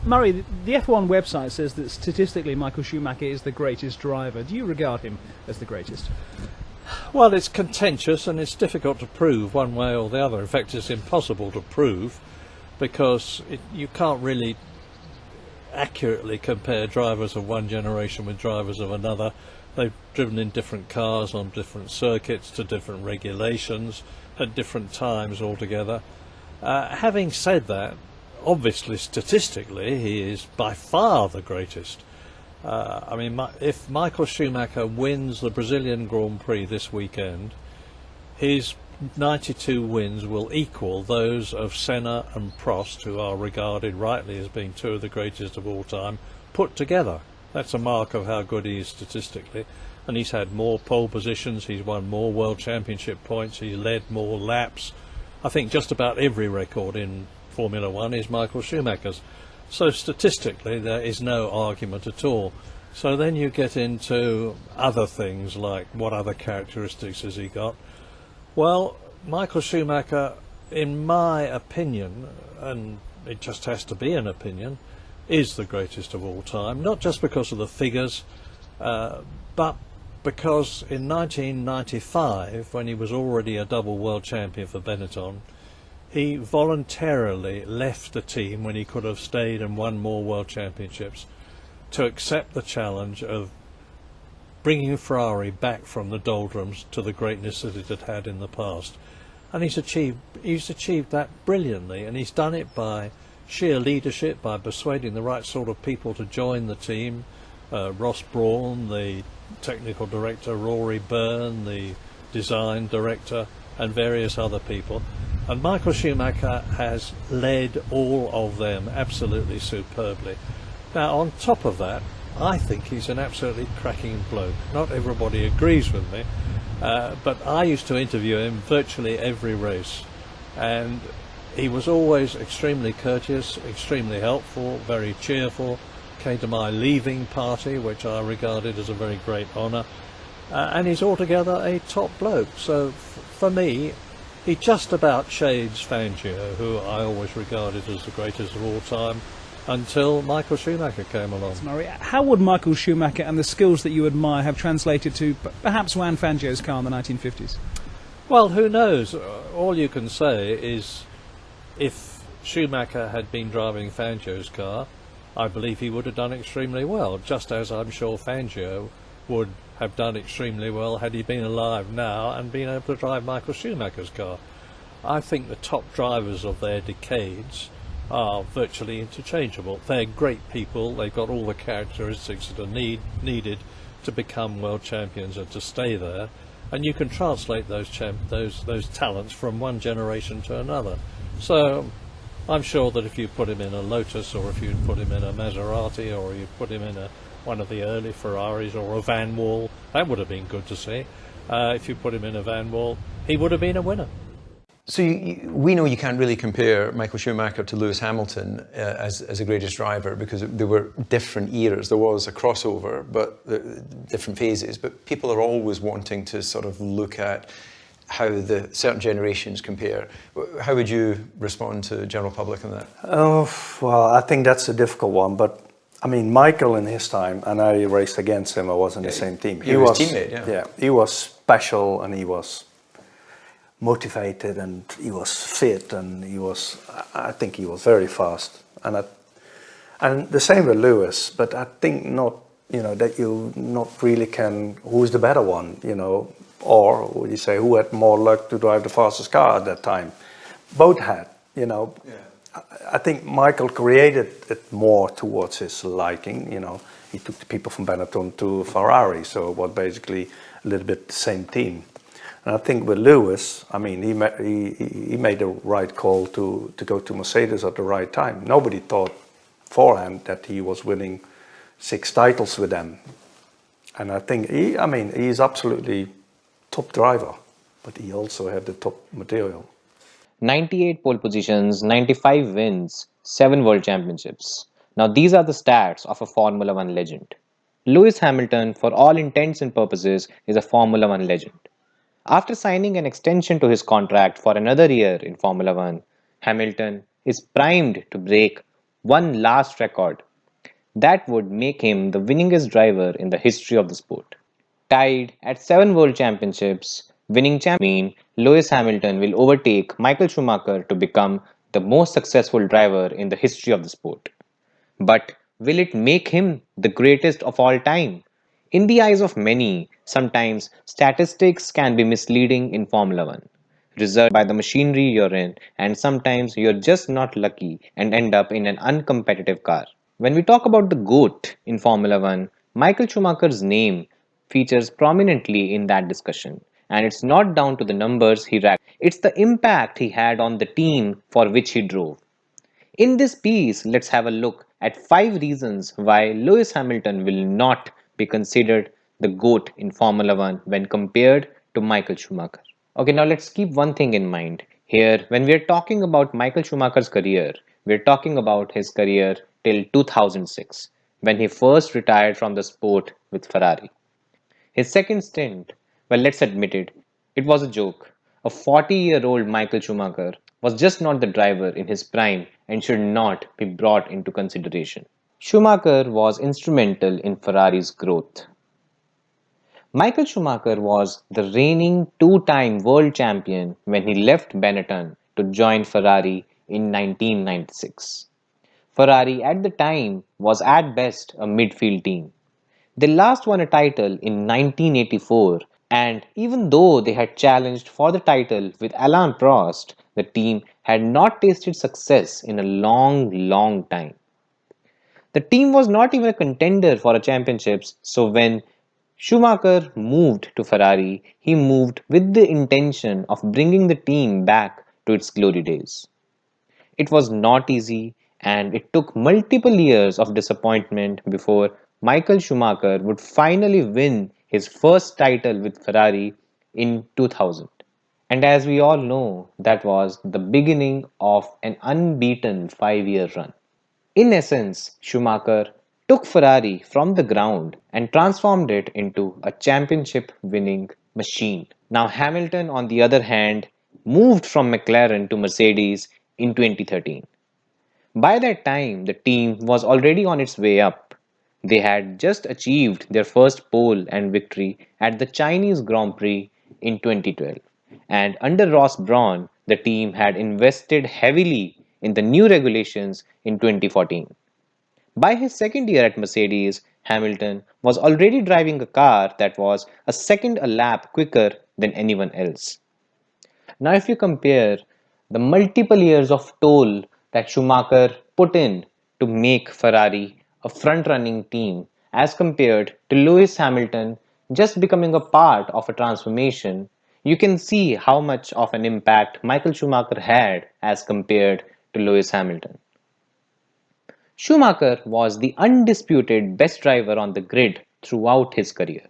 Murray, the F1 website says that statistically Michael Schumacher is the greatest driver. Do you regard him as the greatest? Well, it's contentious and it's difficult to prove one way or the other. In fact, it's impossible to prove because you can't really accurately compare drivers of one generation with drivers of another. They've driven in different cars on different circuits to different regulations at different times altogether. Having said that, obviously statistically he is by far the greatest. If Michael Schumacher wins the Brazilian Grand Prix this weekend, his 92 wins will equal those of Senna and Prost, who are regarded rightly as being two of the greatest of all time, put together. That's a mark of how good he is statistically. And he's had more pole positions, he's won more World Championship points, he's led more laps. I think just about every record in Formula One is Michael Schumacher's. So statistically there is no argument at all. So then you get into other things like what other characteristics has he got. Well, Michael Schumacher, in my opinion, and it just has to be an opinion, is the greatest of all time, not just because of the figures, but because in 1995, when he was already a double world champion for Benetton, he voluntarily left the team when he could have stayed and won more world championships to accept the challenge of bringing Ferrari back from the doldrums to the greatness that it had had in the past. And he's achieved that brilliantly, and he's done it by sheer leadership, by persuading the right sort of people to join the team. Ross Brawn, the technical director, Rory Byrne, the design director, and various other people. And Michael Schumacher has led all of them absolutely superbly. Now, on top of that, I think he's an absolutely cracking bloke. Not everybody agrees with me, but I used to interview him virtually every race, and he was always extremely courteous, extremely helpful, very cheerful, came to my leaving party, which I regarded as a very great honour, and he's altogether a top bloke. So for me, he just about shades Fangio, who I always regarded as the greatest of all time, until Michael Schumacher came along. Murray, how would Michael Schumacher and the skills that you admire have translated to perhaps Juan Fangio's car in the 1950s? Well, who knows? All you can say is if Schumacher had been driving Fangio's car, I believe he would have done extremely well, just as I'm sure Fangio would have done extremely well had he been alive now and been able to drive Michael Schumacher's car. I think the top drivers of their decades are virtually interchangeable. They're great people, they've got all the characteristics that are needed to become world champions and to stay there, and you can translate those talents from one generation to another. So I'm sure that if you put him in a Lotus, or if you put him in a Maserati, or you put him in one of the early Ferraris or a Van Wall, that would have been good to see. If you put him in a Van Wall, he would have been a winner. So we know you can't really compare Michael Schumacher to Lewis Hamilton as a greatest driver, because there were different eras. There was a crossover, but different phases. But people are always wanting to sort of look at how the certain generations compare. How would you respond to the general public on that? Well, I think that's a difficult one. But I mean, Michael in his time, and I raced against him. I was in the same team. He was teammate. Yeah, he was special, and he was motivated, and he was fit, and I think he was very fast, and the same with Lewis. But I think not, that you not really can, who's the better one, or would you say who had more luck to drive the fastest car at that time? Both had, Yeah. I think Michael created it more towards his liking, He took the people from Benetton to Ferrari, so it was basically a little bit the same team. And I think with Lewis, I mean, he made the right call to go to Mercedes at the right time. Nobody thought beforehand that he was winning 6 titles with them. And I think he's absolutely top driver, but he also had the top material. 98 pole positions, 95 wins, 7 world championships. Now these are the stats of a Formula One legend. Lewis Hamilton, for all intents and purposes, is a Formula One legend. After signing an extension to his contract for another year in Formula One, Hamilton is primed to break one last record that would make him the winningest driver in the history of the sport. Tied at 7 World Championships, winning champion mean Lewis Hamilton will overtake Michael Schumacher to become the most successful driver in the history of the sport. But will it make him the greatest of all time? In the eyes of many, sometimes statistics can be misleading in Formula One. Result by the machinery you're in, and sometimes you're just not lucky and end up in an uncompetitive car. When we talk about the GOAT in Formula One, Michael Schumacher's name features prominently in that discussion. And it's not down to the numbers he racked, it's the impact he had on the team for which he drove. In this piece, let's have a look at 5 reasons why Lewis Hamilton will not be considered the GOAT in Formula One when compared to Michael Schumacher. Okay, now let's keep one thing in mind. Here, when we are talking about Michael Schumacher's career, we are talking about his career till 2006, when he first retired from the sport with Ferrari. His second stint, well, let's admit it, it was a joke. A 40-year-old Michael Schumacher was just not the driver in his prime and should not be brought into consideration. Schumacher was instrumental in Ferrari's growth. Michael Schumacher was the reigning two-time world champion when he left Benetton to join Ferrari in 1996. Ferrari at the time was at best a midfield team. They last won a title in 1984, and even though they had challenged for the title with Alain Prost, the team had not tasted success in a long, long time. The team was not even a contender for a championships, so when Schumacher moved to Ferrari, he moved with the intention of bringing the team back to its glory days. It was not easy, and it took multiple years of disappointment before Michael Schumacher would finally win his first title with Ferrari in 2000. And as we all know, that was the beginning of an unbeaten 5 year run. In essence, Schumacher took Ferrari from the ground and transformed it into a championship winning machine. Now, Hamilton, on the other hand, moved from McLaren to Mercedes in 2013. By that time, the team was already on its way up. They had just achieved their first pole and victory at the Chinese Grand Prix in 2012. And under Ross Brawn, the team had invested heavily in the new regulations in 2014. By his second year at Mercedes, Hamilton was already driving a car that was a second a lap quicker than anyone else. Now, if you compare the multiple years of toll that Schumacher put in to make Ferrari a front running team as compared to Lewis Hamilton just becoming a part of a transformation, you can see how much of an impact Michael Schumacher had as compared to Lewis Hamilton. Schumacher was the undisputed best driver on the grid throughout his career.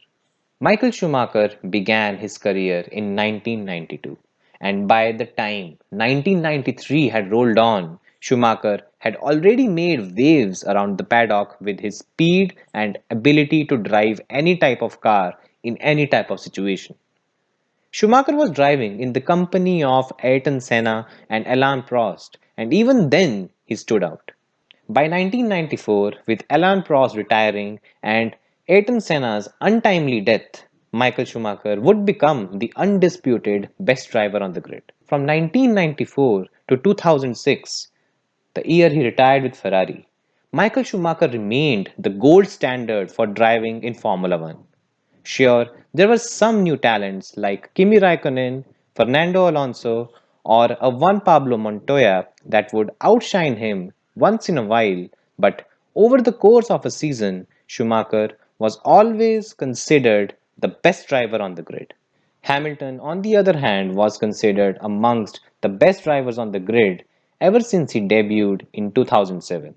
Michael Schumacher began his career in 1992, and by the time 1993 had rolled on, Schumacher had already made waves around the paddock with his speed and ability to drive any type of car in any type of situation. Schumacher was driving in the company of Ayrton Senna and Alain Prost, and even then he stood out. By 1994, with Alain Prost retiring and Ayrton Senna's untimely death, Michael Schumacher would become the undisputed best driver on the grid. From 1994 to 2006, the year he retired with Ferrari, Michael Schumacher remained the gold standard for driving in Formula One. Sure, there were some new talents like Kimi Raikkonen, Fernando Alonso, or a one Pablo Montoya that would outshine him once in a while, but over the course of a season, Schumacher was always considered the best driver on the grid. Hamilton, on the other hand, was considered amongst the best drivers on the grid ever since he debuted in 2007.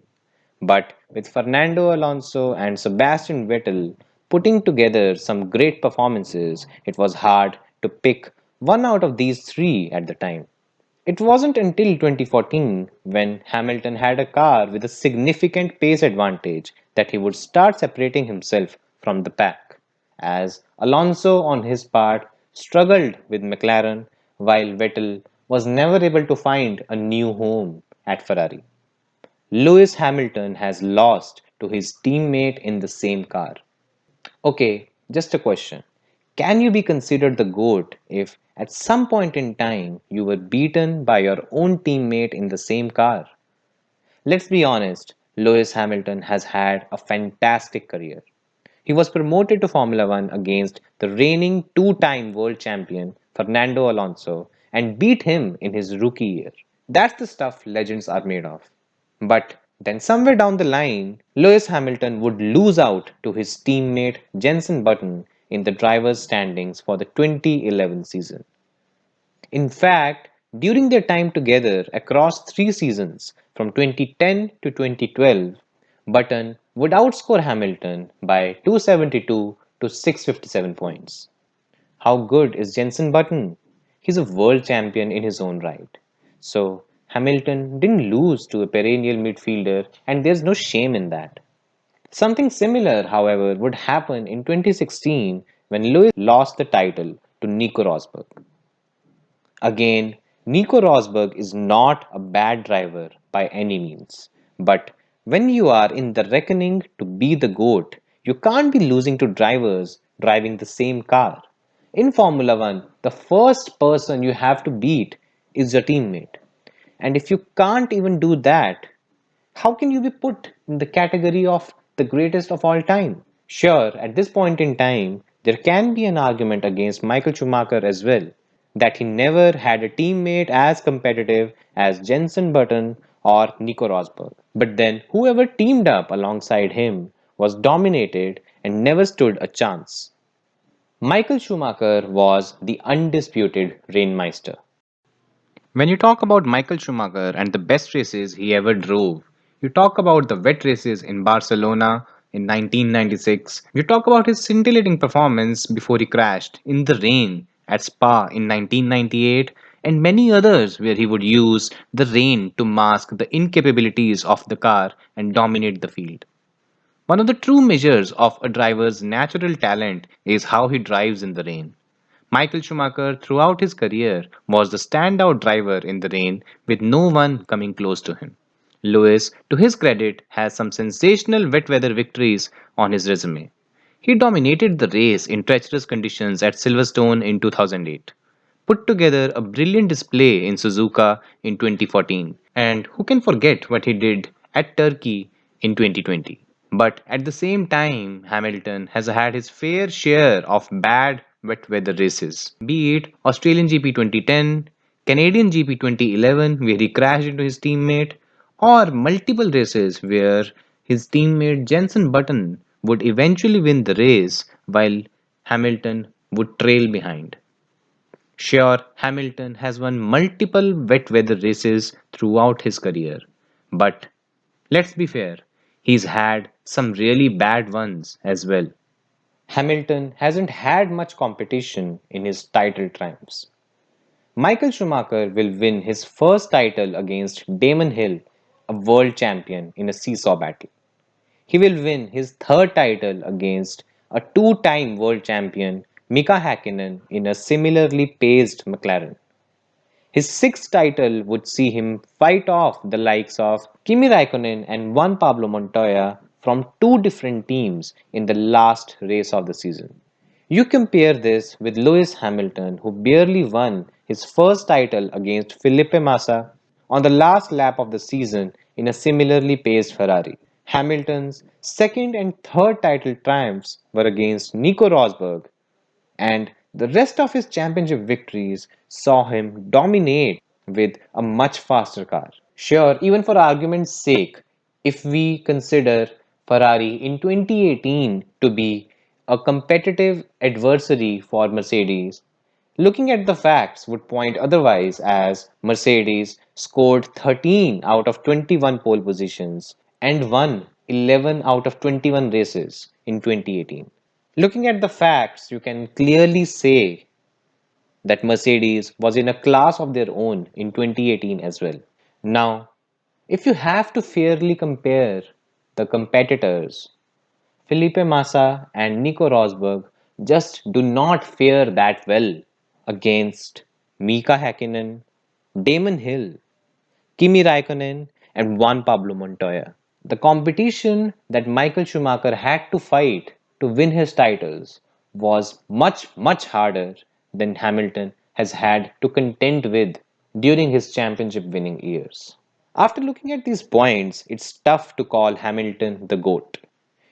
But with Fernando Alonso and Sebastian Vettel putting together some great performances, it was hard to pick one out of these three at the time. It wasn't until 2014, when Hamilton had a car with a significant pace advantage, that he would start separating himself from the pack, as Alonso, on his part, struggled with McLaren, while Vettel was never able to find a new home at Ferrari. Lewis Hamilton has lost to his teammate in the same car. Okay, just a question. Can you be considered the GOAT if at some point in time you were beaten by your own teammate in the same car? Let's be honest, Lewis Hamilton has had a fantastic career. He was promoted to Formula One against the reigning two-time world champion Fernando Alonso and beat him in his rookie year. That's the stuff legends are made of. But then somewhere down the line, Lewis Hamilton would lose out to his teammate Jenson Button in the drivers' standings for the 2011 season. In fact, during their time together across 3 seasons from 2010 to 2012, Button would outscore Hamilton by 272 to 657 points. How good is Jenson Button? He's a world champion in his own right. So, Hamilton didn't lose to a perennial midfielder, and there's no shame in that. Something similar, however, would happen in 2016 when Lewis lost the title to Nico Rosberg. Again, Nico Rosberg is not a bad driver by any means. But when you are in the reckoning to be the GOAT, you can't be losing to drivers driving the same car. In Formula One, the first person you have to beat is your teammate. And if you can't even do that, how can you be put in the category of the greatest of all time? Sure, at this point in time, there can be an argument against Michael Schumacher as well, that he never had a teammate as competitive as Jenson Button or Nico Rosberg. But then, whoever teamed up alongside him was dominated and never stood a chance. Michael Schumacher was the undisputed Rennmeister. When you talk about Michael Schumacher and the best races he ever drove, you talk about the wet races in Barcelona in 1996, you talk about his scintillating performance before he crashed in the rain at Spa in 1998, and many others where he would use the rain to mask the incapabilities of the car and dominate the field. One of the true measures of a driver's natural talent is how he drives in the rain. Michael Schumacher, throughout his career, was the standout driver in the rain with no one coming close to him. Lewis, to his credit, has some sensational wet weather victories on his resume. He dominated the race in treacherous conditions at Silverstone in 2008, put together a brilliant display in Suzuka in 2014, and who can forget what he did at Turkey in 2020? But at the same time, Hamilton has had his fair share of bad wet weather races, be it Australian GP 2010, Canadian GP 2011, where he crashed into his teammate, or multiple races where his teammate Jenson Button would eventually win the race while Hamilton would trail behind. Sure, Hamilton has won multiple wet weather races throughout his career, but let's be fair, he's had some really bad ones as well. Hamilton hasn't had much competition in his title triumphs. Michael Schumacher will win his first title against Damon Hill, a world champion, in a seesaw battle. He will win his third title against a two-time world champion, Mika Hakkinen, in a similarly paced McLaren. His sixth title would see him fight off the likes of Kimi Raikkonen and Juan Pablo Montoya from two different teams in the last race of the season. You compare this with Lewis Hamilton, who barely won his first title against Felipe Massa on the last lap of the season in a similarly paced Ferrari. Hamilton's second and third title triumphs were against Nico Rosberg, and the rest of his championship victories saw him dominate with a much faster car. Sure, even for argument's sake, if we consider Ferrari in 2018 to be a competitive adversary for Mercedes, looking at the facts would point otherwise, as Mercedes scored 13 out of 21 pole positions and won 11 out of 21 races in 2018. Looking at the facts, you can clearly say that Mercedes was in a class of their own in 2018 as well. Now, if you have to fairly compare the competitors, Felipe Massa and Nico Rosberg just do not fare that well against Mika Hakkinen, Damon Hill, Kimi Raikkonen, and Juan Pablo Montoya. The competition that Michael Schumacher had to fight to win his titles was much harder than Hamilton has had to contend with during his championship winning years. After looking at these points, it's tough to call Hamilton the GOAT.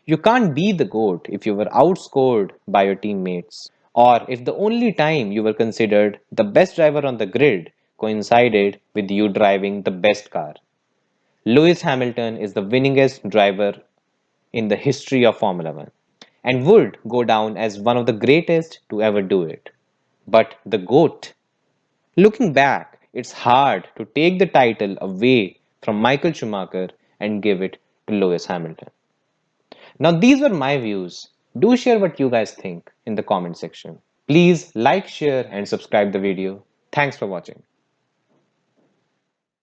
You can't be the GOAT if you were outscored by your teammates, or if the only time you were considered the best driver on the grid coincided with you driving the best car. Lewis Hamilton is the winningest driver in the history of Formula One and would go down as one of the greatest to ever do it. But the GOAT? Looking back, it's hard to take the title away from Michael Schumacher and give it to Lewis Hamilton. Now, these were my views. Do share what you guys think in the comment section. Please like, share, and subscribe the video. Thanks for watching.